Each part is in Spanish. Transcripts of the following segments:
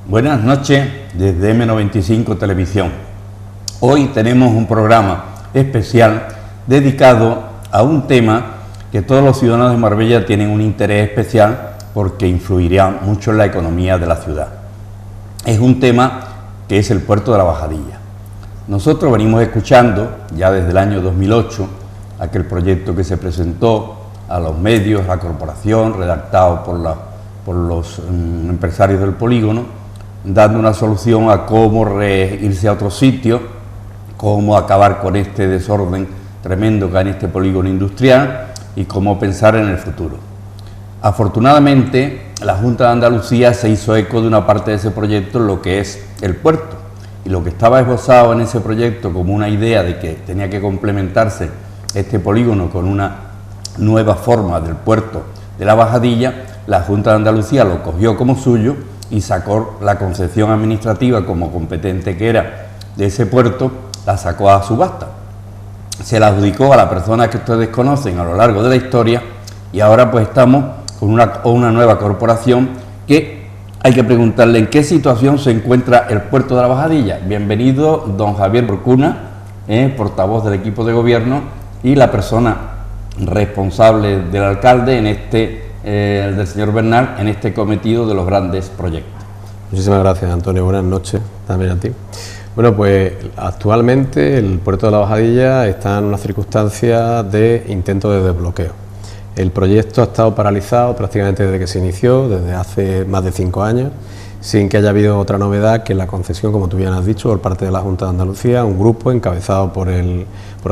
Buenas noches desde M95 Televisión. Hoy tenemos un programa especial dedicado a un tema que todos los ciudadanos de Marbella tienen un interés especial porque influirá mucho en la economía de la ciudad. Es un tema que es el puerto de la Bajadilla. Nosotros venimos escuchando ya desde el año 2008 aquel proyecto que se presentó a los medios, la corporación, redactado por los empresarios del polígono, dando una solución a cómo irse a otro sitio, cómo acabar con este desorden tremendo que hay en este polígono industrial y cómo pensar en el futuro. Afortunadamente, la Junta de Andalucía se hizo eco de una parte de ese proyecto, lo que es el puerto, y lo que estaba esbozado en ese proyecto como una idea de que tenía que complementarse este polígono con una nueva forma del puerto de la Bajadilla, la Junta de Andalucía lo cogió como suyo y sacó la concepción administrativa como competente que era de ese puerto, la sacó a subasta. Se la adjudicó a la persona que ustedes conocen a lo largo de la historia y ahora pues estamos con una nueva corporación que hay que preguntarle en qué situación se encuentra el puerto de la Bajadilla. Bienvenido don Javier Borcuna, portavoz del equipo de gobierno y la persona responsable del alcalde en del señor Bernal en este cometido de los grandes proyectos. Muchísimas gracias, Antonio. Buenas noches también a ti. Bueno, pues actualmente el puerto de la Bajadilla está en una circunstancia de intento de desbloqueo. El proyecto ha estado paralizado prácticamente desde que se inició, desde hace más de 5 años, sin que haya habido otra novedad que la concesión, como tú bien has dicho, por parte de la Junta de Andalucía, un grupo encabezado por el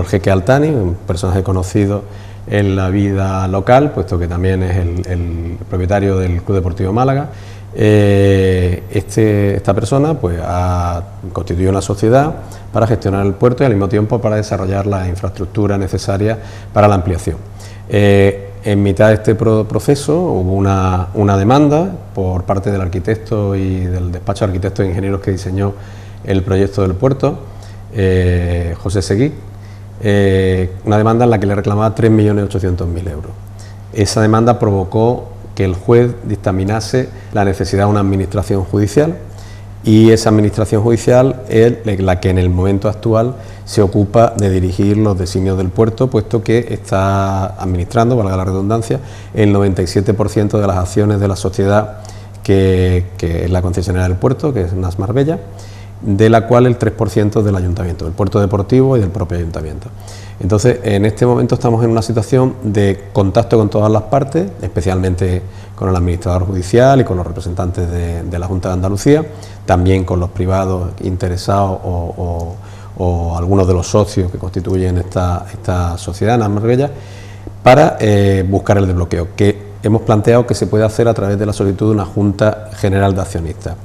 jeque Altani, un personaje conocido en la vida local, puesto que también es el propietario del Club Deportivo Málaga. Esta persona pues ha constituido una sociedad para gestionar el puerto y al mismo tiempo para desarrollar la infraestructura necesaria para la ampliación. En mitad de este proceso hubo una demanda por parte del arquitecto y del despacho de arquitectos e ingenieros que diseñó el proyecto del puerto, José Seguí, una demanda en la que le reclamaba 3.800.000 euros. Esa demanda provocó que el juez dictaminase la necesidad de una administración judicial y esa administración judicial es la que en el momento actual se ocupa de dirigir los designios del puerto, puesto que está administrando, valga la redundancia, el 97% de las acciones de la sociedad que es la concesionaria del puerto, que es NAS Marbella, de la cual el 3% del ayuntamiento, del puerto deportivo y del propio ayuntamiento. Entonces, en este momento estamos en una situación de contacto con todas las partes, especialmente con el administrador judicial y con los representantes de la Junta de Andalucía, también con los privados interesados o algunos de los socios que constituyen esta sociedad, NAS Marbella, para buscar el desbloqueo, que hemos planteado que se puede hacer a través de la solicitud de una Junta General de Accionistas.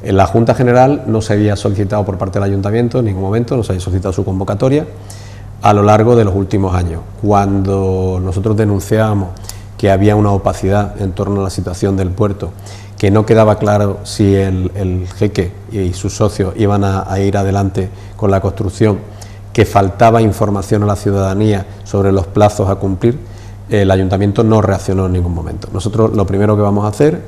En la Junta General no se había solicitado por parte del Ayuntamiento en ningún momento, no se había solicitado su convocatoria a lo largo de los últimos años. Cuando nosotros denunciábamos que había una opacidad en torno a la situación del puerto, que no quedaba claro si el jeque y sus socios iban a ir adelante con la construcción, que faltaba información a la ciudadanía sobre los plazos a cumplir, el Ayuntamiento no reaccionó en ningún momento. Nosotros lo primero que vamos a hacer,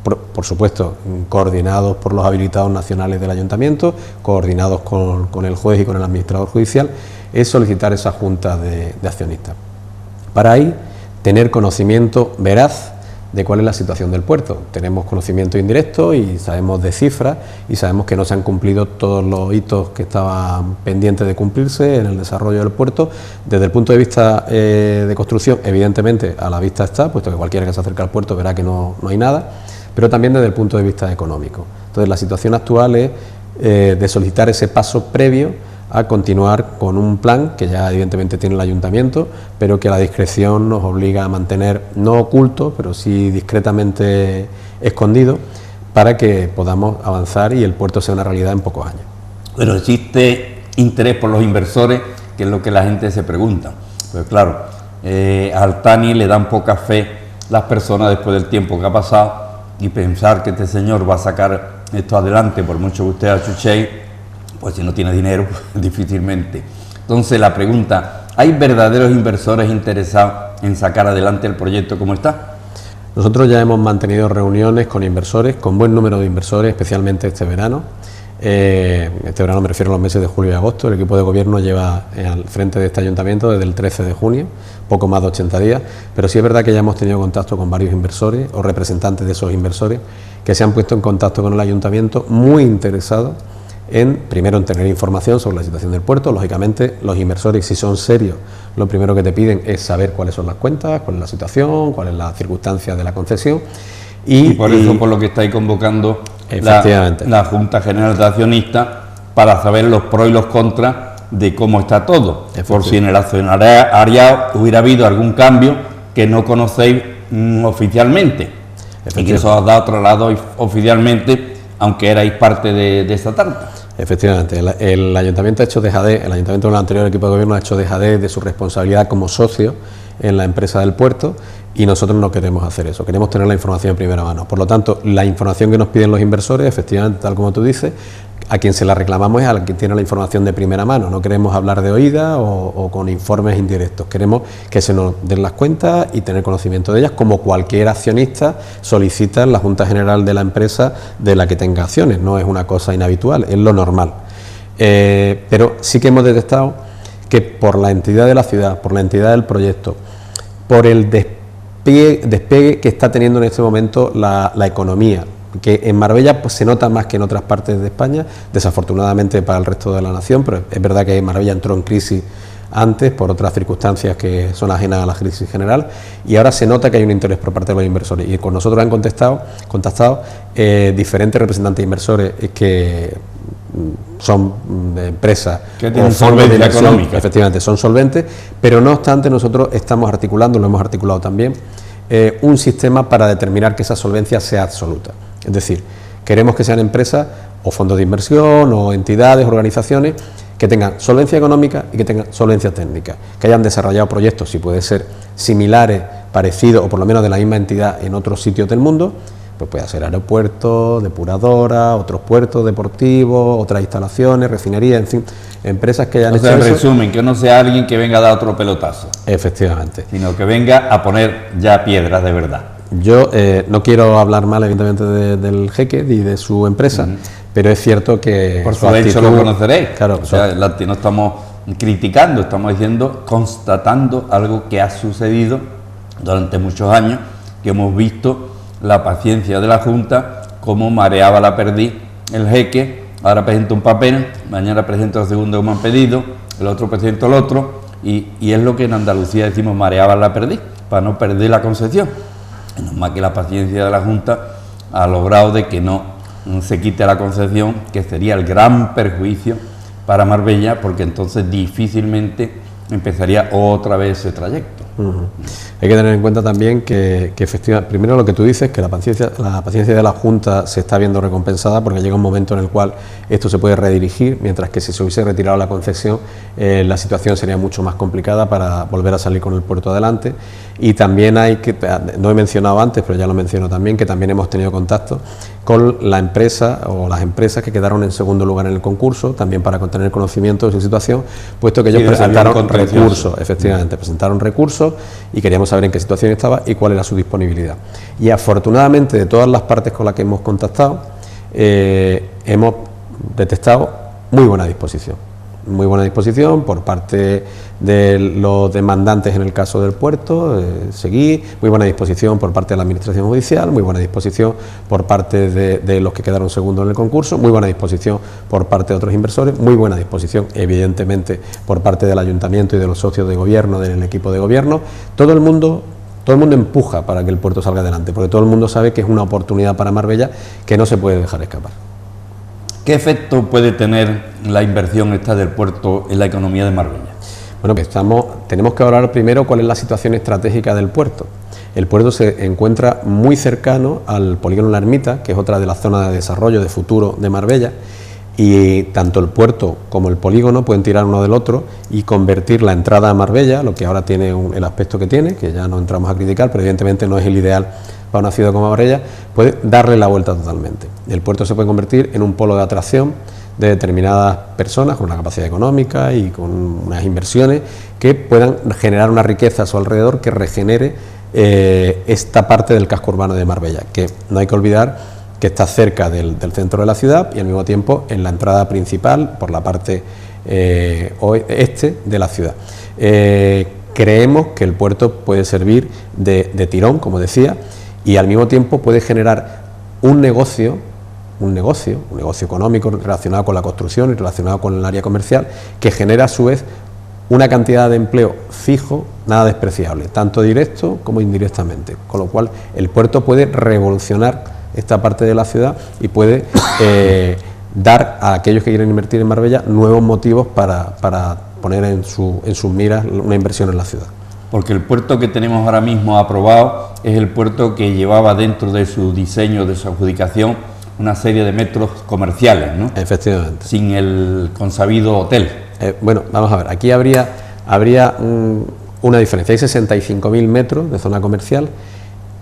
por supuesto, coordinados por los habilitados nacionales del Ayuntamiento, coordinados con el juez y con el administrador judicial, es solicitar esa junta de accionistas. Para ahí tener conocimiento veraz de cuál es la situación del puerto. Tenemos conocimiento indirecto y sabemos de cifras y sabemos que no se han cumplido todos los hitos que estaban pendientes de cumplirse en el desarrollo del puerto. Desde el punto de vista de construcción, evidentemente a la vista está, puesto que cualquiera que se acerque al puerto verá que no hay nada, pero también desde el punto de vista económico. Entonces la situación actual es de solicitar ese paso previo a continuar con un plan que ya evidentemente tiene el Ayuntamiento, pero que la discreción nos obliga a mantener, no oculto, pero sí discretamente escondido, para que podamos avanzar y el puerto sea una realidad en pocos años. Pero existe interés por los inversores, que es lo que la gente se pregunta. Pues claro, a Altani le dan poca fe las personas después del tiempo que ha pasado y pensar que este señor va a sacar esto adelante, por mucho que usted achuche, pues si no tiene dinero, difícilmente. Entonces la pregunta, ¿hay verdaderos inversores interesados en sacar adelante el proyecto como está? Nosotros ya hemos mantenido reuniones con inversores, con buen número de inversores, especialmente este verano. Este verano me refiero a los meses de julio y agosto. El equipo de gobierno lleva al frente de este ayuntamiento desde el 13 de junio, poco más de 80 días, pero sí es verdad que ya hemos tenido contacto con varios inversores o representantes de esos inversores que se han puesto en contacto con el ayuntamiento muy interesados primero en tener información sobre la situación del puerto. Lógicamente los inversores, si son serios, lo primero que te piden es saber cuáles son las cuentas, cuál es la situación, cuál es la circunstancia de la concesión. Y por eso por lo que estáis convocando la Junta General de Accionistas, para saber los pros y los contras de cómo está todo, por si en el accionariado hubiera habido algún cambio que no conocéis oficialmente y que eso os ha dado traslado oficialmente, aunque erais parte de esta tarta. Efectivamente, el ayuntamiento ha hecho dejadez, el ayuntamiento del anterior equipo de gobierno ha hecho dejadez de su responsabilidad como socio en la empresa del puerto, y nosotros no queremos hacer eso, queremos tener la información en primera mano. Por lo tanto, la información que nos piden los inversores, efectivamente, tal como tú dices, a quien se la reclamamos es a quien tiene la información de primera mano. No queremos hablar de oídas o con informes indirectos, queremos que se nos den las cuentas y tener conocimiento de ellas, como cualquier accionista solicita en la Junta General de la empresa de la que tenga acciones. No es una cosa inhabitual, es lo normal. Pero sí que hemos detectado que por la entidad de la ciudad, por la entidad del proyecto, por el despegue que está teniendo en este momento la economía, que en Marbella pues se nota más que en otras partes de España, desafortunadamente para el resto de la nación, pero es verdad que Marbella entró en crisis antes por otras circunstancias que son ajenas a la crisis general, y ahora se nota que hay un interés por parte de los inversores, y con nosotros han contactado diferentes representantes inversores que son empresas que tienen solvencia económica. Efectivamente, son solventes, pero no obstante nosotros estamos articulando, lo hemos articulado también, un sistema para determinar que esa solvencia sea absoluta. Es decir, queremos que sean empresas o fondos de inversión o entidades, organizaciones que tengan solvencia económica y que tengan solvencia técnica, que hayan desarrollado proyectos, si puede ser similares, parecidos o por lo menos de la misma entidad en otros sitios del mundo. Pues puede ser aeropuertos, depuradoras, otros puertos deportivos, otras instalaciones, refinerías, en fin, empresas que hayan hecho eso. En resumen, que no sea alguien que venga a dar otro pelotazo. Efectivamente. Sino que venga a poner ya piedras de verdad. Yo no quiero hablar mal, evidentemente, del jeque y de su empresa, pero es cierto que... Por su hecho lo conoceréis. Claro, o sea, no estamos criticando, estamos diciendo, constatando algo que ha sucedido durante muchos años, que hemos visto la paciencia de la Junta, cómo mareaba la perdiz el jeque. Ahora presenta un papel, mañana presenta el segundo que me han pedido, el otro presenta el otro, y es lo que en Andalucía decimos mareaba la perdiz, para no perder la concesión. No más que la paciencia de la Junta ha logrado de que no se quite la concesión, que sería el gran perjuicio para Marbella, porque entonces difícilmente empezaría otra vez ese trayecto. Hay que tener en cuenta también que efectivamente, primero lo que tú dices, que la paciencia de la Junta se está viendo recompensada, porque llega un momento en el cual esto se puede redirigir, mientras que si se hubiese retirado la concesión la situación sería mucho más complicada para volver a salir con el puerto adelante. Y también hay que, no he mencionado antes, pero ya lo menciono también, que también hemos tenido contacto con la empresa o las empresas que quedaron en segundo lugar en el concurso, también para tener conocimiento de su situación, puesto que ellos presentaron recursos, efectivamente, presentaron recursos y queríamos saber en qué situación estaba y cuál era su disponibilidad. Y afortunadamente, de todas las partes con las que hemos contactado, hemos detectado muy buena disposición por parte de los demandantes en el caso del puerto, Seguí, muy buena disposición por parte de la Administración Judicial, muy buena disposición por parte de los que quedaron segundos en el concurso, muy buena disposición por parte de otros inversores, muy buena disposición evidentemente por parte del Ayuntamiento y de los socios de gobierno, del equipo de gobierno. Todo el mundo empuja para que el puerto salga adelante, porque todo el mundo sabe que es una oportunidad para Marbella que no se puede dejar escapar. ¿Qué efecto puede tener la inversión esta del puerto en la economía de Marbella? Bueno, que tenemos que hablar primero cuál es la situación estratégica del puerto. El puerto se encuentra muy cercano al polígono La Ermita, que es otra de las zonas de desarrollo de futuro de Marbella, y tanto el puerto como el polígono pueden tirar uno del otro y convertir la entrada a Marbella, lo que ahora tiene el aspecto que tiene, que ya no entramos a criticar, pero evidentemente no es el ideal para una ciudad como Marbella, puede darle la vuelta totalmente. El puerto se puede convertir en un polo de atracción de determinadas personas con una capacidad económica y con unas inversiones que puedan generar una riqueza a su alrededor que regenere esta parte del casco urbano de Marbella, que no hay que olvidar que está cerca del centro de la ciudad y al mismo tiempo en la entrada principal por la parte este de la ciudad. Creemos que el puerto puede servir de tirón, como decía, y al mismo tiempo puede generar un negocio económico relacionado con la construcción y relacionado con el área comercial, que genera a su vez una cantidad de empleo fijo nada despreciable, tanto directo como indirectamente, con lo cual el puerto puede revolucionar esta parte de la ciudad y puede dar a aquellos que quieren invertir en Marbella nuevos motivos para poner en sus miras una inversión en la ciudad. Porque el puerto que tenemos ahora mismo aprobado es el puerto que llevaba dentro de su diseño, de su adjudicación, una serie de metros comerciales, ¿no? Efectivamente. Sin el consabido hotel. Bueno, vamos a ver, aquí habría una diferencia. Hay 65.000 metros de zona comercial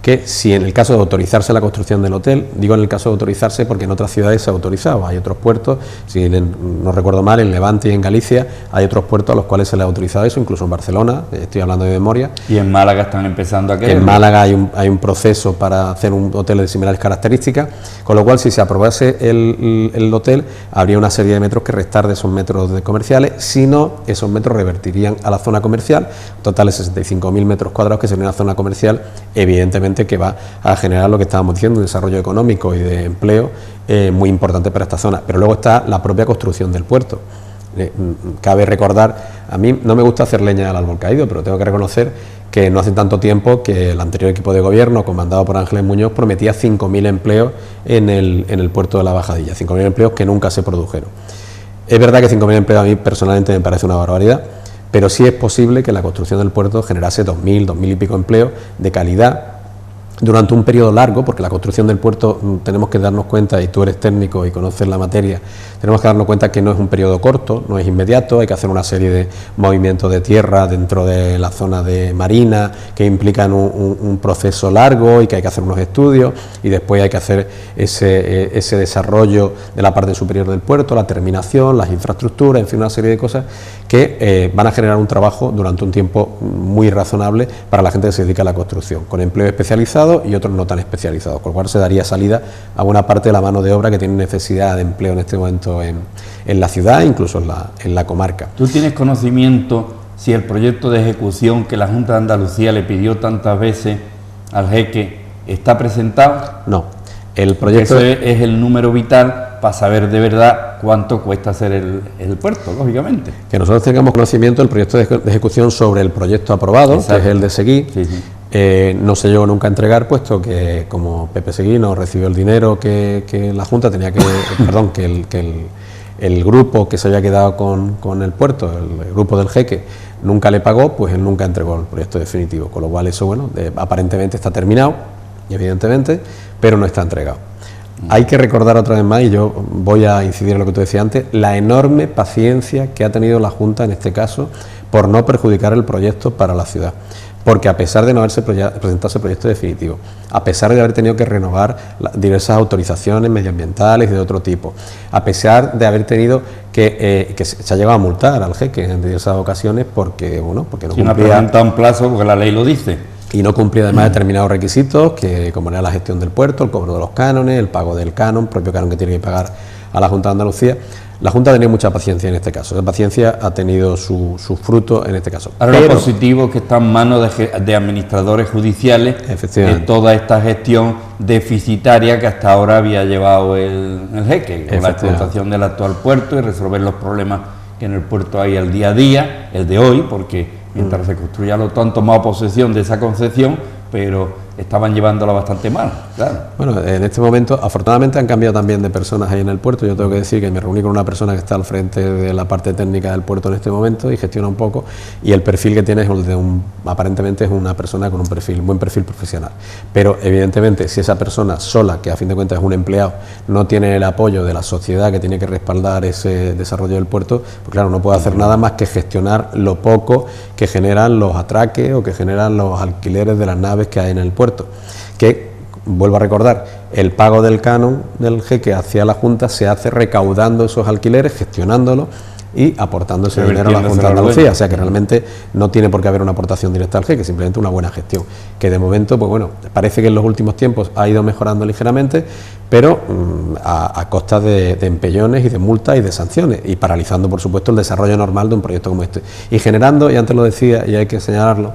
que, si en el caso de autorizarse la construcción del hotel, digo en el caso de autorizarse porque en otras ciudades se ha autorizado, hay otros puertos, si no recuerdo mal, en Levante y en Galicia hay otros puertos a los cuales se les ha autorizado eso, incluso en Barcelona, estoy hablando de memoria. Y en Málaga están empezando a querer. En Málaga hay un proceso para hacer un hotel de similares características, con lo cual si se aprobase el hotel, habría una serie de metros que restar de esos metros comerciales, si no, esos metros revertirían a la zona comercial, total de 65.000 metros cuadrados que sería una zona comercial, evidentemente que va a generar lo que estábamos diciendo, un desarrollo económico y de empleo muy importante para esta zona. Pero luego está la propia construcción del puerto. Cabe recordar, a mí no me gusta hacer leña del árbol caído, pero tengo que reconocer que no hace tanto tiempo que el anterior equipo de gobierno, comandado por Ángeles Muñoz, prometía 5.000 empleos en el puerto de la Bajadilla, 5.000 empleos que nunca se produjeron. Es verdad que 5.000 empleos a mí personalmente me parece una barbaridad, pero sí es posible que la construcción del puerto generase 2.000 y pico empleos de calidad durante un periodo largo, porque la construcción del puerto tenemos que darnos cuenta, y tú eres técnico y conoces la materia, tenemos que darnos cuenta que no es un periodo corto, no es inmediato, hay que hacer una serie de movimientos de tierra dentro de la zona de marina que implican un proceso largo y que hay que hacer unos estudios y después hay que hacer ese desarrollo de la parte superior del puerto, la terminación, las infraestructuras, en fin, una serie de cosas que van a generar un trabajo durante un tiempo muy razonable para la gente que se dedica a la construcción, con empleo especializado y otros no tan especializados, con lo cual se daría salida a buena parte de la mano de obra que tiene necesidad de empleo en este momento en la ciudad, incluso en la comarca. ¿Tú tienes conocimiento si el proyecto de ejecución que la Junta de Andalucía le pidió tantas veces al jeque está presentado? No, el proyecto... Ese es el número vital para saber de verdad cuánto cuesta hacer el puerto, lógicamente. Que nosotros tengamos conocimiento del proyecto de ejecución sobre el proyecto aprobado, exacto, que es el de Seguí. Sí, sí. No se llegó nunca a entregar, puesto que como Pepe Seguí no recibió el dinero que la Junta tenía que, perdón, que el grupo que se había quedado con el puerto, el grupo del jeque, nunca le pagó, pues él nunca entregó el proyecto definitivo, con lo cual eso, bueno, aparentemente está terminado, evidentemente, pero no está entregado. Hay que recordar otra vez más, y yo voy a incidir en lo que tú decías antes, la enorme paciencia que ha tenido la Junta en este caso por no perjudicar el proyecto para la ciudad. Porque a pesar de no haberse presentado ese proyecto definitivo, a pesar de haber tenido que renovar diversas autorizaciones medioambientales y de otro tipo, a pesar de haber tenido que se ha llegado a multar al jeque en diversas ocasiones porque, bueno, porque no cumplía... Si no ha presentado un plazo porque la ley lo dice. Y no cumplía además determinados requisitos, que como era la gestión del puerto, el cobro de los cánones, el pago del canon, propio canon que tiene que pagar a la Junta de Andalucía. La Junta ha tenido mucha paciencia en este caso, esa paciencia ha tenido su fruto en este caso. Ahora lo positivo es que está en manos de administradores judiciales de toda esta gestión deficitaria que hasta ahora había llevado el jeque, con la explotación del actual puerto y resolver los problemas que en el puerto hay al día a día, el de hoy, porque mientras se construía lo han tomado posesión de esa concesión, pero estaban llevándola bastante mal, claro. Bueno, en este momento, afortunadamente han cambiado también de personas ahí en el puerto. Yo tengo que decir que me reuní con una persona que está al frente de la parte técnica del puerto en este momento y gestiona un poco, y el perfil que tiene es el de aparentemente es una persona con un buen perfil profesional. Pero evidentemente, si esa persona sola, que a fin de cuentas es un empleado, no tiene el apoyo de la sociedad que tiene que respaldar ese desarrollo del puerto, pues claro, no puede hacer nada más que gestionar lo poco que generan los atraques o que generan los alquileres de las naves que hay en el puerto. Que, vuelvo a recordar, el pago del canon del jeque hacia la Junta se hace recaudando esos alquileres, gestionándolos y aportando ese dinero a la Junta de Andalucía. O sea que realmente no tiene por qué haber una aportación directa al jeque, simplemente una buena gestión, que de momento, pues bueno, parece que en los últimos tiempos ha ido mejorando ligeramente, pero a costa de empellones y de multas y de sanciones, y paralizando, por supuesto, el desarrollo normal de un proyecto como este. Y generando, y antes lo decía, y hay que señalarlo,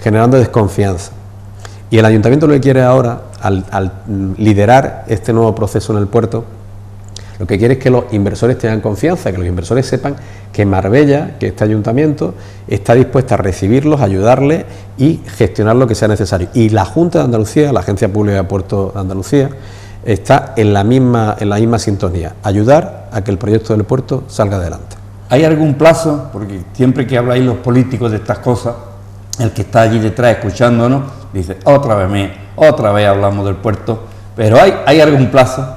generando desconfianza. Y el Ayuntamiento lo que quiere ahora, al liderar este nuevo proceso en el puerto, lo que quiere es que los inversores tengan confianza, que los inversores sepan que Marbella, que este ayuntamiento, está dispuesta a recibirlos, ayudarles y gestionar lo que sea necesario. Y la Junta de Andalucía, la Agencia Pública de Puertos de Andalucía, está en la misma sintonía, ayudar a que el proyecto del puerto salga adelante. ¿Hay algún plazo? Porque siempre que habláis los políticos de estas cosas, el que está allí detrás escuchándonos dice, otra vez hablamos del puerto, pero ¿hay algún plazo?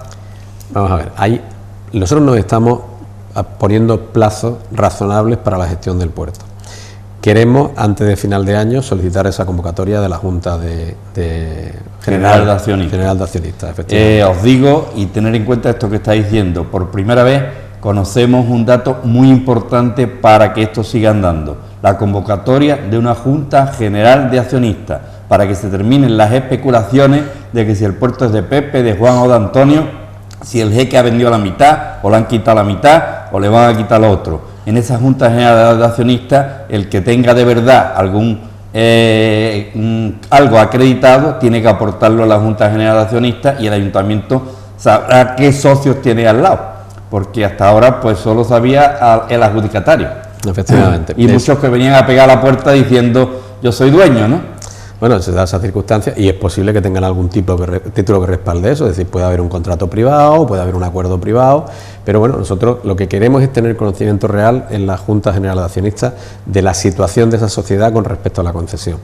Vamos a ver, nosotros nos estamos poniendo plazos razonables para la gestión del puerto. Queremos, antes de final de año, solicitar esa convocatoria de la Junta General de Accionistas. Efectivamente. Os digo, y tener en cuenta esto que estáis diciendo, por primera vez conocemos un dato muy importante para que esto siga andando, la convocatoria de una Junta General de Accionistas, para que se terminen las especulaciones de que si el puerto es de Pepe, de Juan o de Antonio, si el jeque ha vendido la mitad, o le han quitado la mitad, o le van a quitar lo otro. En esa Junta General de Accionistas, el que tenga de verdad algo acreditado, tiene que aportarlo a la Junta General de Accionistas, y el Ayuntamiento sabrá qué socios tiene al lado, porque hasta ahora pues solo sabía el adjudicatario. Efectivamente. Y muchos que venían a pegar a la puerta diciendo, yo soy dueño, ¿no? Bueno, se da esa circunstancia y es posible que tengan algún título que respalde eso, es decir, puede haber un contrato privado, puede haber un acuerdo privado, pero bueno, nosotros lo que queremos es tener conocimiento real en la Junta General de Accionistas de la situación de esa sociedad con respecto a la concesión.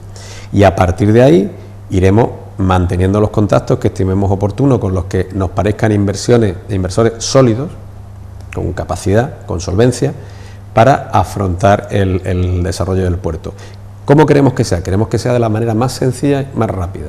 Y a partir de ahí iremos manteniendo los contactos que estimemos oportunos con los que nos parezcan inversores sólidos, con capacidad, con solvencia, para afrontar el desarrollo del puerto. ¿Cómo queremos que sea? Queremos que sea de la manera más sencilla y más rápida.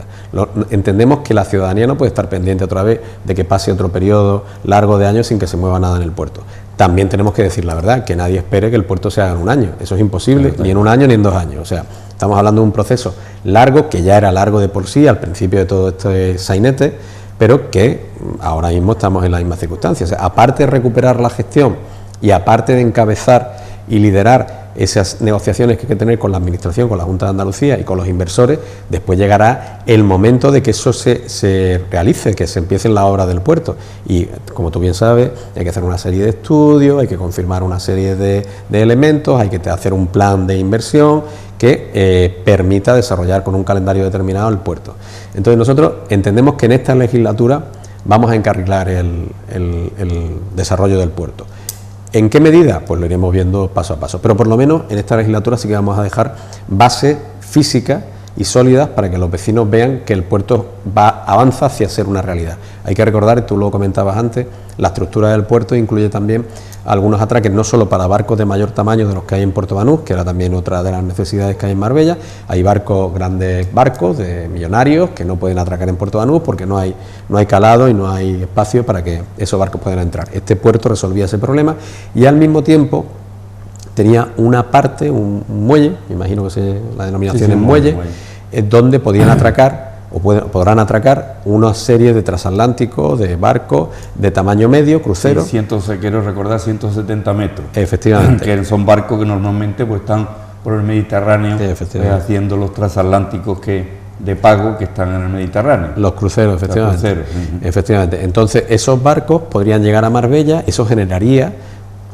Entendemos que la ciudadanía no puede estar pendiente otra vez de que pase otro periodo largo de años sin que se mueva nada en el puerto. También tenemos que decir la verdad, que nadie espere que el puerto se haga en un año. Eso es imposible, ni en un año ni en 2 años. O sea, estamos hablando de un proceso largo, que ya era largo de por sí al principio de todo este sainete, pero que ahora mismo estamos en las mismas circunstancias. O sea, aparte de recuperar la gestión y aparte de encabezar y liderar esas negociaciones que hay que tener con la Administración, con la Junta de Andalucía y con los inversores, después llegará el momento de que eso se realice, que se empiece en la obra del puerto. Y como tú bien sabes, hay que hacer una serie de estudios, hay que confirmar una serie de elementos, hay que hacer un plan de inversión que permita desarrollar con un calendario determinado el puerto. Entonces nosotros entendemos que en esta legislatura vamos a encarrilar el desarrollo del puerto. ¿En qué medida? Pues lo iremos viendo paso a paso, pero por lo menos en esta legislatura sí que vamos a dejar bases físicas y sólidas para que los vecinos vean que el puerto avanza hacia ser una realidad. Hay que recordar, tú lo comentabas antes, la estructura del puerto incluye también algunos atraques no solo para barcos de mayor tamaño de los que hay en Puerto Banús, que era también otra de las necesidades que hay en Marbella. Hay grandes barcos de millonarios que no pueden atracar en Puerto Banús porque no hay calado y no hay espacio para que esos barcos puedan entrar. Este puerto resolvía ese problema y al mismo tiempo tenía una parte, un muelle, me imagino que la denominación es muelle, donde podían atracar o podrán atracar una serie de transatlánticos, de barcos de tamaño medio, cruceros. Quiero recordar, 170 metros. Efectivamente. Que son barcos que normalmente pues están por el Mediterráneo haciendo los transatlánticos de pago que están en el Mediterráneo. Los cruceros, efectivamente. Efectivamente. Entonces, esos barcos podrían llegar a Marbella, eso generaría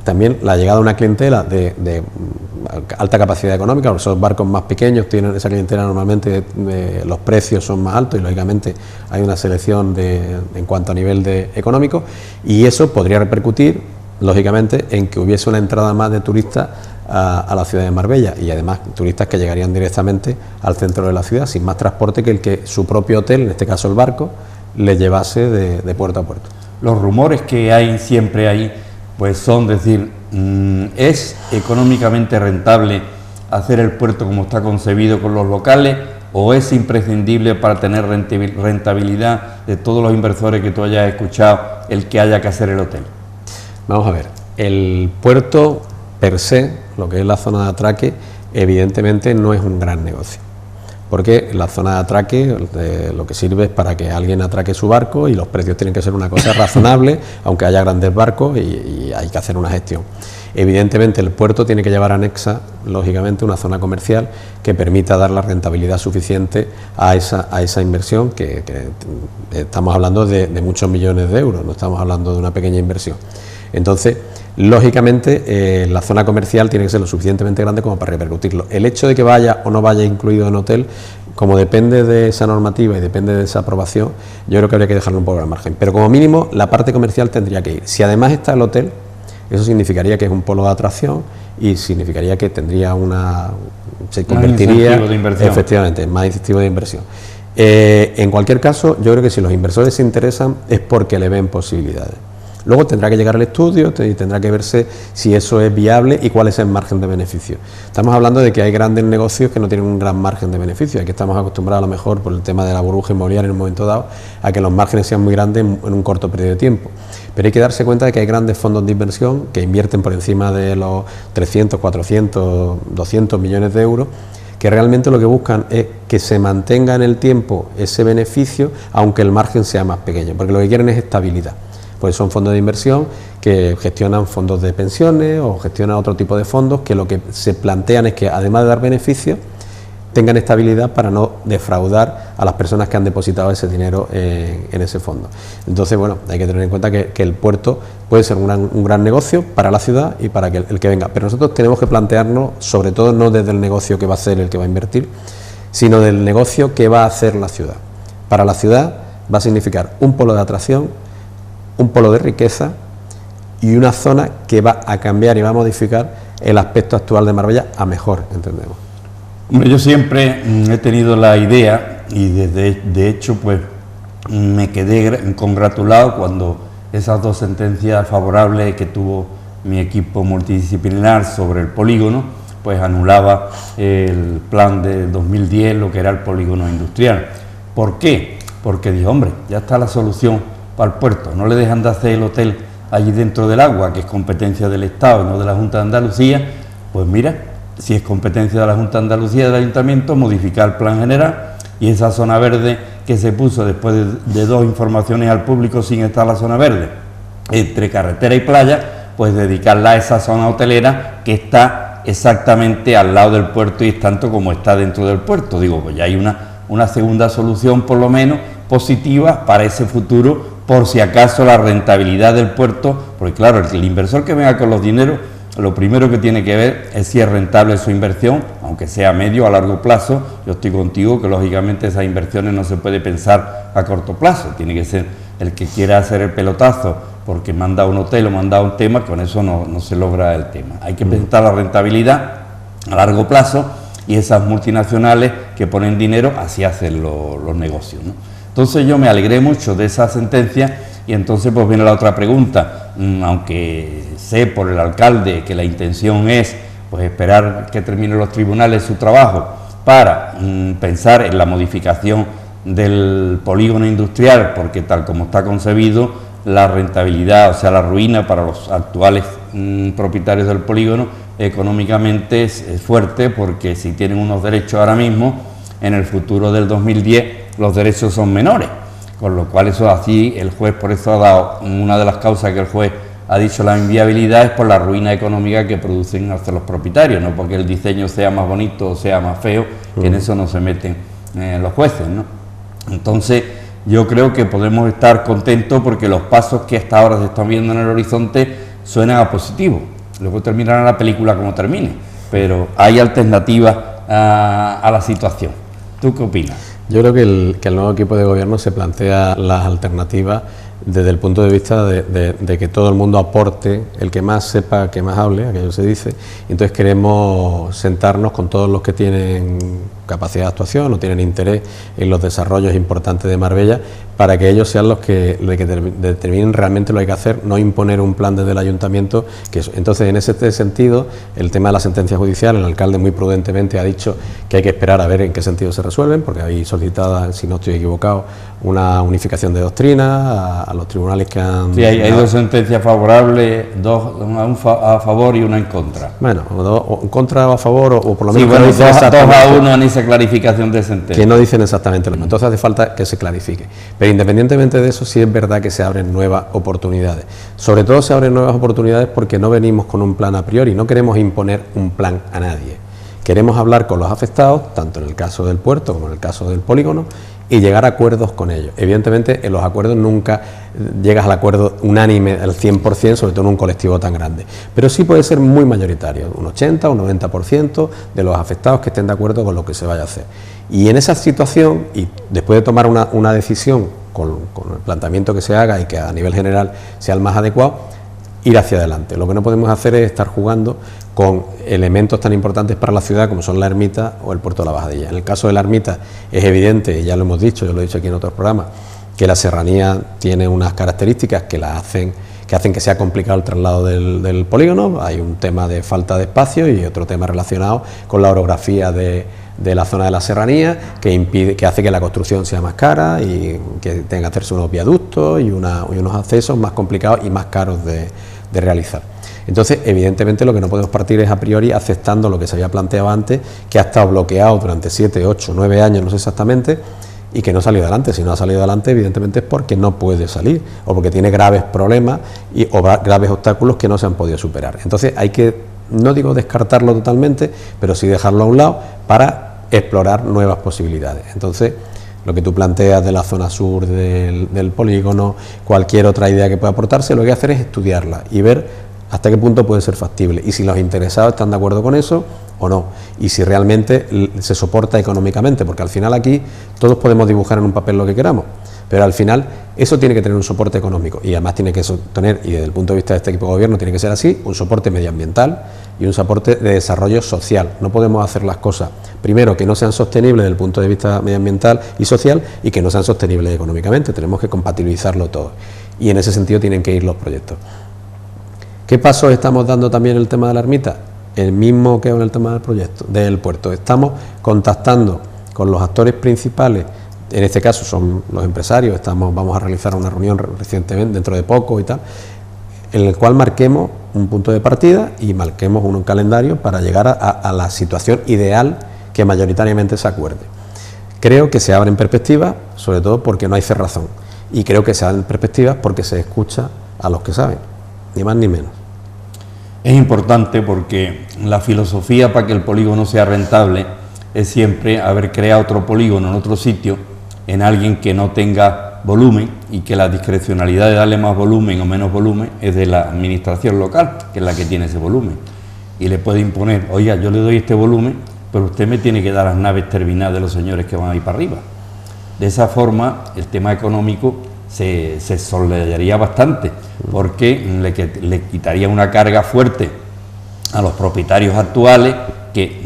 también la llegada de una clientela de alta capacidad económica. Esos barcos más pequeños tienen esa clientela, normalmente los precios son más altos y lógicamente hay una selección en cuanto a nivel económico, y eso podría repercutir lógicamente en que hubiese una entrada más de turistas a la ciudad de Marbella, y además turistas que llegarían directamente al centro de la ciudad sin más transporte que el que su propio hotel, en este caso el barco, les llevase de puerto a puerto. Los rumores que hay siempre ahí pues son decir, ¿es económicamente rentable hacer el puerto como está concebido con los locales, o es imprescindible para tener rentabilidad de todos los inversores que tú hayas escuchado el que haya que hacer el hotel? Vamos a ver, el puerto per se, lo que es la zona de atraque, evidentemente no es un gran negocio. Porque la zona de atraque lo que sirve es para que alguien atraque su barco y los precios tienen que ser una cosa razonable, aunque haya grandes barcos y hay que hacer una gestión. Evidentemente el puerto tiene que llevar anexa, lógicamente, una zona comercial que permita dar la rentabilidad suficiente a esa inversión, que estamos hablando de muchos millones de euros, no estamos hablando de una pequeña inversión. Entonces, lógicamente, la zona comercial tiene que ser lo suficientemente grande como para repercutirlo. El hecho de que vaya o no vaya incluido en hotel, como depende de esa normativa y depende de esa aprobación, yo creo que habría que dejarlo un poco al margen. Pero como mínimo, la parte comercial tendría que ir. Si además está el hotel, eso significaría que es un polo de atracción y significaría que tendría se convertiría, más incentivo de inversión. Efectivamente, más incentivo de inversión. En cualquier caso, yo creo que si los inversores se interesan es porque le ven posibilidades. Luego tendrá que llegar el estudio y tendrá que verse si eso es viable y cuál es el margen de beneficio. Estamos hablando de que hay grandes negocios que no tienen un gran margen de beneficio, aquí estamos acostumbrados a lo mejor por el tema de la burbuja inmobiliaria en un momento dado a que los márgenes sean muy grandes en un corto periodo de tiempo. Pero hay que darse cuenta de que hay grandes fondos de inversión que invierten por encima de los 300, 400, 200 millones de euros, que realmente lo que buscan es que se mantenga en el tiempo ese beneficio, aunque el margen sea más pequeño, porque lo que quieren es estabilidad. Pues son fondos de inversión que gestionan fondos de pensiones o gestionan otro tipo de fondos que lo que se plantean es que, además de dar beneficios, tengan estabilidad para no defraudar a las personas que han depositado ese dinero en ese fondo. Entonces, bueno, hay que tener en cuenta que el puerto puede ser un gran negocio para la ciudad y para el que venga, pero nosotros tenemos que plantearnos, sobre todo no desde el negocio que va a ser el que va a invertir, sino del negocio que va a hacer la ciudad. Para la ciudad va a significar un polo de atracción, un polo de riqueza y una zona que va a cambiar y va a modificar el aspecto actual de Marbella a mejor, entendemos. Hombre, yo siempre he tenido la idea y de hecho pues me quedé congratulado cuando esas dos sentencias favorables que tuvo mi equipo multidisciplinar sobre el polígono pues anulaba el plan de 2010, lo que era el polígono industrial. ¿Por qué? Porque dijo, hombre, ya está la solución para el puerto, no le dejan de hacer el hotel allí dentro del agua, que es competencia del Estado y no de la Junta de Andalucía. Pues mira, si es competencia de la Junta de Andalucía, del Ayuntamiento, modificar el plan general y esa zona verde que se puso después de dos informaciones al público sin estar la zona verde, entre carretera y playa, pues dedicarla a esa zona hotelera que está exactamente al lado del puerto y es tanto como está dentro del puerto. Digo, pues ya hay una segunda solución por lo menos positiva para ese futuro, por si acaso la rentabilidad del puerto, porque claro, el inversor que venga con los dineros, lo primero que tiene que ver es si es rentable su inversión, aunque sea a medio o a largo plazo. Yo estoy contigo que lógicamente esas inversiones no se puede pensar a corto plazo, tiene que ser el que quiera hacer el pelotazo porque manda un hotel o manda un tema, con eso no se logra el tema. Hay que pensar la rentabilidad a largo plazo y esas multinacionales que ponen dinero, así hacen los negocios, ¿no? Entonces yo me alegré mucho de esa sentencia y entonces pues viene la otra pregunta, aunque sé por el alcalde que la intención es pues esperar que terminen los tribunales su trabajo para pensar en la modificación del polígono industrial, porque tal como está concebido, la rentabilidad, o sea la ruina para los actuales propietarios del polígono económicamente es fuerte, porque si tienen unos derechos ahora mismo, en el futuro del 2010 los derechos son menores, con lo cual eso así el juez, por eso ha dado una de las causas que el juez ha dicho la inviabilidad es por la ruina económica que producen hasta los propietarios, no porque el diseño sea más bonito o sea más feo, que en eso no se meten los jueces, ¿no? Entonces yo creo que podemos estar contentos porque los pasos que hasta ahora se están viendo en el horizonte suenan a positivo. Luego terminará la película como termine, pero hay alternativas a la situación. ¿Tú qué opinas? Yo creo que el nuevo equipo de gobierno se plantea las alternativas desde el punto de vista de que todo el mundo aporte, el que más sepa, que más hable, aquello se dice, y entonces queremos sentarnos con todos los que tienen capacidad de actuación o tienen interés en los desarrollos importantes de Marbella para que ellos sean los que determinen realmente lo que hay que hacer, no imponer un plan desde el ayuntamiento. Entonces, en ese sentido, el tema de la sentencia judicial, el alcalde muy prudentemente ha dicho que hay que esperar a ver en qué sentido se resuelven, porque hay solicitada, si no estoy equivocado, una unificación de doctrina a los tribunales que han... Sí, hay dos sentencias favorables, una a favor y una en contra. Bueno, en contra o a favor, o por lo menos... Sí, bueno, dos a uno en esa clarificación de sentencia. Que no dicen exactamente lo mismo, entonces hace falta que se clarifique. Pero independientemente de eso, sí es verdad que se abren nuevas oportunidades. Sobre todo se abren nuevas oportunidades porque no venimos con un plan a priori, no queremos imponer un plan a nadie. Queremos hablar con los afectados, tanto en el caso del puerto como en el caso del polígono, y llegar a acuerdos con ellos. Evidentemente, en los acuerdos nunca llegas al acuerdo unánime al 100%, sobre todo en un colectivo tan grande, pero sí puede ser muy mayoritario, un 80 o un 90% de los afectados que estén de acuerdo con lo que se vaya a hacer. Y en esa situación, y después de tomar una decisión con el planteamiento que se haga y que a nivel general sea el más adecuado, ir hacia adelante. Lo que no podemos hacer es estar jugando con elementos tan importantes para la ciudad como son la ermita o el puerto de la Bajadilla. En el caso de la ermita es evidente, ya lo hemos dicho, yo lo he dicho aquí en otros programas, que la serranía tiene unas características que hacen que sea complicado el traslado del polígono. Hay un tema de falta de espacio y otro tema relacionado con la orografía de la zona de la serranía, que hace que la construcción sea más cara y que tenga que hacerse unos viaductos y unos accesos más complicados y más caros de realizar. Entonces, evidentemente, lo que no podemos partir es a priori aceptando lo que se había planteado antes, que ha estado bloqueado durante 7, 8, 9 años, no sé exactamente, y que no ha salido adelante. Si no ha salido adelante, evidentemente es porque no puede salir, o porque tiene graves problemas o graves obstáculos que no se han podido superar. Entonces, hay que, no digo descartarlo totalmente, pero sí dejarlo a un lado para explorar nuevas posibilidades. Entonces, lo que tú planteas de la zona sur del polígono, cualquier otra idea que pueda aportarse, lo que hay que hacer es estudiarla y ver hasta qué punto puede ser factible y si los interesados están de acuerdo con eso o no, y si realmente se soporta económicamente, porque al final aquí todos podemos dibujar en un papel lo que queramos, pero al final eso tiene que tener un soporte económico y además tiene que tener, y desde el punto de vista de este equipo de gobierno tiene que ser así, un soporte medioambiental y un soporte de desarrollo social. No podemos hacer las cosas, primero, que no sean sostenibles desde el punto de vista medioambiental y social y que no sean sostenibles económicamente. Tenemos que compatibilizarlo todo y en ese sentido tienen que ir los proyectos. ¿Qué pasos estamos dando también en el tema de la ermita? El mismo que en el tema del proyecto, del puerto. Estamos contactando con los actores principales, en este caso son los empresarios, vamos a realizar una reunión recientemente, dentro de poco y tal, en el cual marquemos un punto de partida y marquemos un calendario para llegar a la situación ideal que mayoritariamente se acuerde. Creo que se abren perspectivas, sobre todo porque no hay cerrazón, y creo que se abren perspectivas porque se escucha a los que saben, ni más ni menos. Es importante porque la filosofía para que el polígono sea rentable es siempre haber creado otro polígono en otro sitio, en alguien que no tenga volumen y que la discrecionalidad de darle más volumen o menos volumen es de la administración local, que es la que tiene ese volumen. Y le puede imponer, oiga, yo le doy este volumen, pero usted me tiene que dar las naves terminadas de los señores que van a ir para arriba. De esa forma, el tema económico se soldaría bastante, porque le quitaría una carga fuerte a los propietarios actuales que,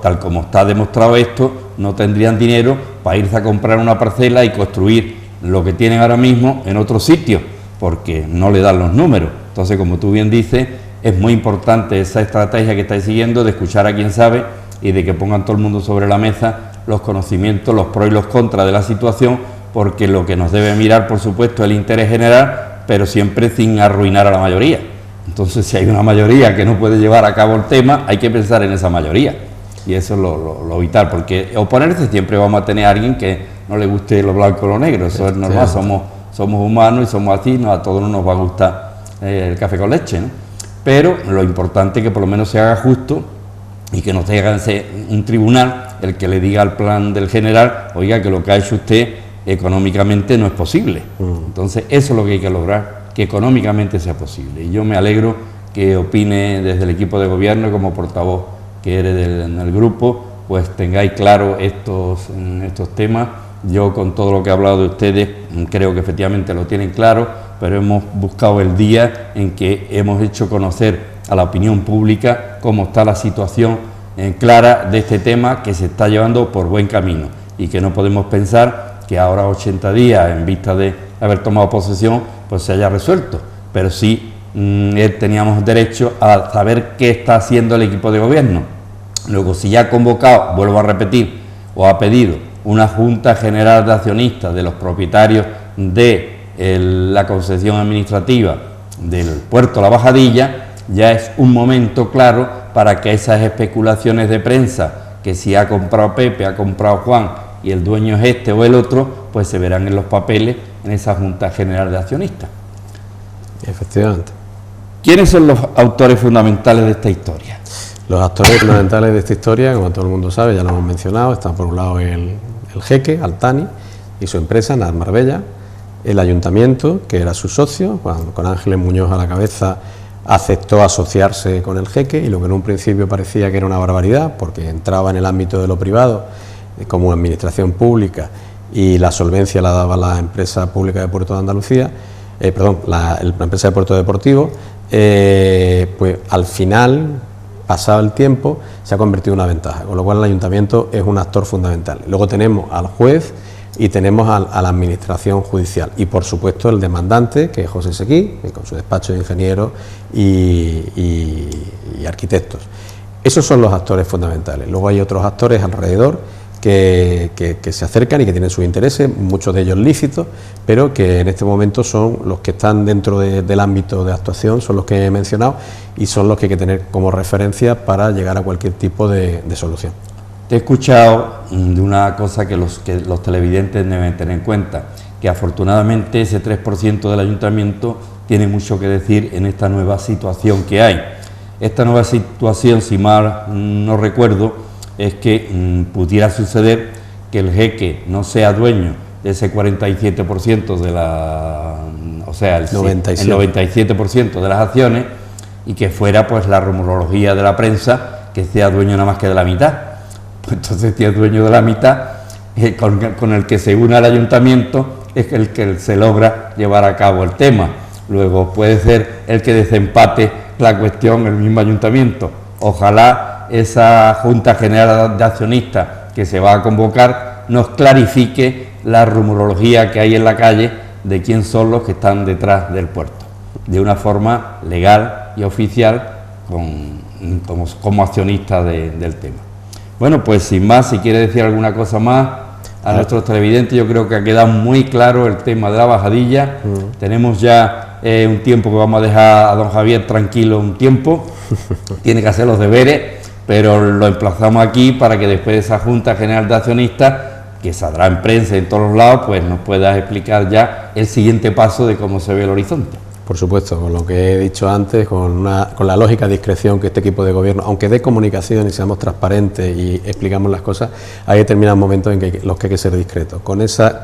tal como está demostrado esto, no tendrían dinero para irse a comprar una parcela y construir lo que tienen ahora mismo en otro sitio, porque no le dan los números. Entonces, como tú bien dices, es muy importante esa estrategia que estáis siguiendo de escuchar a quien sabe y de que pongan todo el mundo sobre la mesa los conocimientos, los pros y los contras de la situación, porque lo que nos debe mirar, por supuesto, es el interés general, pero siempre sin arruinar a la mayoría. Entonces, si hay una mayoría que no puede llevar a cabo el tema, hay que pensar en esa mayoría. Y eso es lo vital, porque oponerse siempre vamos a tener a alguien que no le guste lo blanco o lo negro, eso es normal, somos humanos y somos así, a todos no nos va a gustar el café con leche, ¿no? Pero lo importante es que por lo menos se haga justo y que no tenga que ser un tribunal el que le diga al plan del general, oiga, que lo que ha hecho usted económicamente no es posible. Entonces, eso es lo que hay que lograr, que económicamente sea posible. Y yo me alegro que opine desde el equipo de gobierno, como portavoz que eres del grupo, pues tengáis claro estos temas. Yo, con todo lo que he hablado de ustedes, creo que efectivamente lo tienen claro, pero hemos buscado el día en que hemos hecho conocer a la opinión pública cómo está la situación clara de este tema, que se está llevando por buen camino y que no podemos pensar que ahora 80 días, en vista de haber tomado posesión, pues se haya resuelto, pero sí teníamos derecho a saber qué está haciendo el equipo de gobierno. Luego, si ya ha convocado, vuelvo a repetir, o ha pedido una Junta General de Accionistas de los propietarios de la concesión administrativa del puerto La Bajadilla, ya es un momento claro para que esas especulaciones de prensa, que si ha comprado Pepe, ha comprado Juan y el dueño es este o el otro, pues se verán en los papeles en esa Junta General de Accionistas. Efectivamente. ¿Quiénes son los autores fundamentales de esta historia? Los actores fundamentales de esta historia, como todo el mundo sabe, ya lo hemos mencionado, están por un lado el jeque, Altani, y su empresa, NAD Marbella, el ayuntamiento, que era su socio, con Ángeles Muñoz a la cabeza, aceptó asociarse con el jeque, y lo que en un principio parecía que era una barbaridad, porque entraba en el ámbito de lo privado, como administración pública, y la solvencia la daba la empresa pública de Puerto de Andalucía, la empresa de Puerto Deportivo, pues al final, pasado el tiempo, se ha convertido en una ventaja, con lo cual el ayuntamiento es un actor fundamental. Luego tenemos al juez y tenemos a la administración judicial y, por supuesto, el demandante, que es José Seguí, con su despacho de ingenieros y arquitectos. Esos son los actores fundamentales. Luego hay otros actores alrededor que se acercan y que tienen sus intereses, muchos de ellos lícitos, pero que en este momento son los que están dentro del ámbito de actuación, son los que he mencionado y son los que hay que tener como referencia para llegar a cualquier tipo de solución. Te he escuchado de una cosa que los televidentes deben tener en cuenta, que afortunadamente ese 3% del ayuntamiento tiene mucho que decir en esta nueva situación que hay. Esta nueva situación, si mal no recuerdo, es que pudiera suceder que el jeque no sea dueño de ese 47% de o sea, el 97% de las acciones, y que fuera pues la rumorología de la prensa que sea dueño nada más que de la mitad. Pues entonces, si es dueño de la mitad, con el que se une al ayuntamiento es el que se logra llevar a cabo el tema. Luego puede ser el que desempate la cuestión el mismo ayuntamiento. Ojalá esa Junta General de Accionistas que se va a convocar nos clarifique la rumorología que hay en la calle de quién son los que están detrás del puerto, de una forma legal y oficial como accionista del tema. Bueno, pues sin más, si quiere decir alguna cosa más a nuestros televidentes, yo creo que ha quedado muy claro el tema de la bajadilla. Tenemos ya un tiempo que vamos a dejar a don Javier tranquilo un tiempo, tiene que hacer los deberes, pero lo emplazamos aquí para que después de esa Junta General de Accionistas, que saldrá en prensa en todos los lados, pues nos pueda explicar ya el siguiente paso de cómo se ve el horizonte. Por supuesto, con lo que he dicho antes, con la lógica discreción que este equipo de gobierno, aunque dé comunicación y seamos transparentes y explicamos las cosas, hay determinados momentos en los que hay que ser discretos.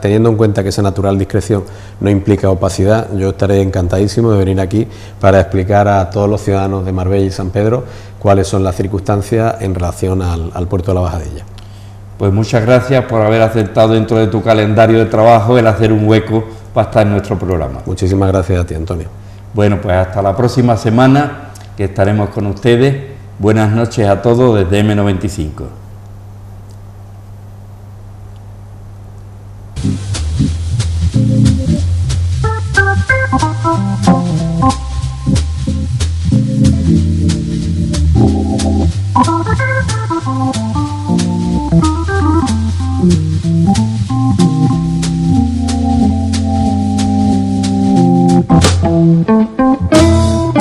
Teniendo en cuenta que esa natural discreción no implica opacidad, yo estaré encantadísimo de venir aquí para explicar a todos los ciudadanos de Marbella y San Pedro cuáles son las circunstancias en relación al puerto de la Bajadilla. Pues muchas gracias por haber aceptado dentro de tu calendario de trabajo el hacer un hueco para estar en nuestro programa. Muchísimas gracias a ti, Antonio. Bueno, pues hasta la próxima semana, que estaremos con ustedes. Buenas noches a todos desde M95.